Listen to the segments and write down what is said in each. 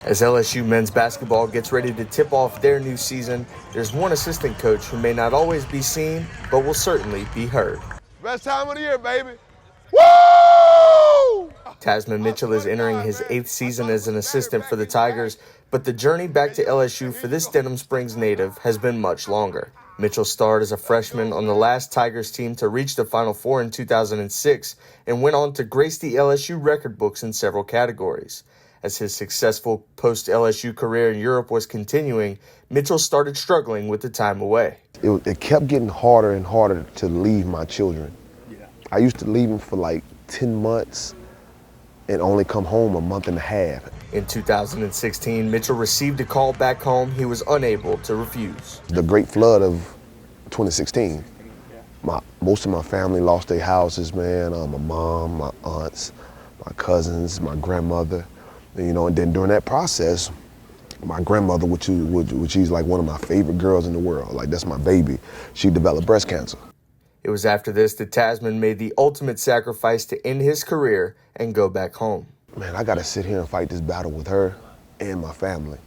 As LSU men's basketball gets ready to tip off their new season, there's one assistant coach who may not always be seen, but will certainly be heard. Best time of the year, baby. Woo! Tasmin Mitchell is entering his 8th season as an assistant for the Tigers, but the journey back to LSU for this Denham Springs native has been much longer. Mitchell starred as a freshman on the last Tigers team to reach the Final Four in 2006 and went on to grace the LSU record books in several categories. As his successful post-LSU career in Europe was continuing, Mitchell started struggling with the time away. It kept getting harder and harder to leave my children. I used to leave them for like 10 months and only come home a month and a half. In 2016, Mitchell received a call back home he was unable to refuse. The great flood of 2016. Most of my family lost their houses, man. My mom, my aunts, my cousins, my grandmother. And then during that process, my grandmother, which is like one of my favorite girls in the world, like that's my baby, she developed breast cancer. It was after this that Tasmin made the ultimate sacrifice to end his career and go back home. Man, I got to sit here and fight this battle with her and my family.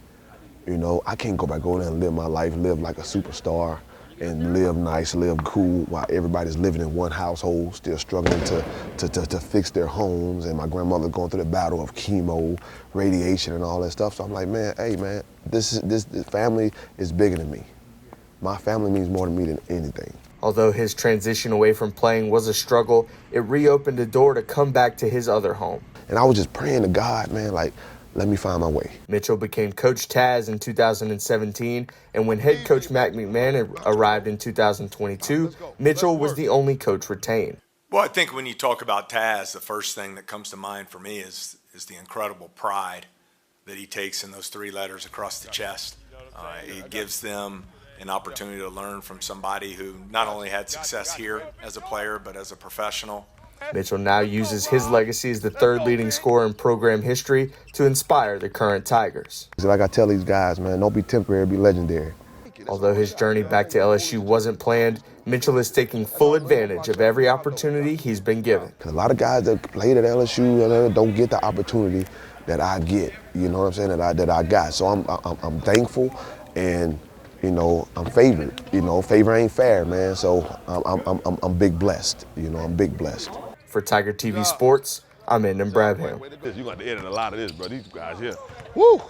I can't go back over there and live my life, live like a superstar, and live nice, live cool, while everybody's living in one household, still struggling to fix their homes, and my grandmother going through the battle of chemo, radiation, and all that stuff. So I'm like, man, hey, man, this family is bigger than me. My family means more to me than anything. Although his transition away from playing was a struggle, it reopened the door to come back to his other home. And I was just praying to God, man, like, let me find my way. Mitchell became Coach Taz in 2017, and when head coach Matt McMahon arrived in 2022, Mitchell was the only coach retained. Well, I think when you talk about Taz, the first thing that comes to mind for me is the incredible pride that he takes in those 3 letters across the chest. It gives them an opportunity to learn from somebody who not only had success here as a player, but as a professional. Mitchell now uses his legacy as the 3rd leading scorer in program history to inspire the current Tigers. Like I tell these guys, man, don't be temporary, be legendary. Although his journey back to LSU wasn't planned, Mitchell is taking full advantage of every opportunity he's been given. A lot of guys that played at LSU don't get the opportunity that I get, you know what I'm saying, that I got. So I'm thankful, and I'm favored. Favor ain't fair, man. So I'm big blessed. I'm big blessed. For Tiger TV Sports, I'm Andon Brabham. You're going to edit a lot of this, bro. These guys here. Woo!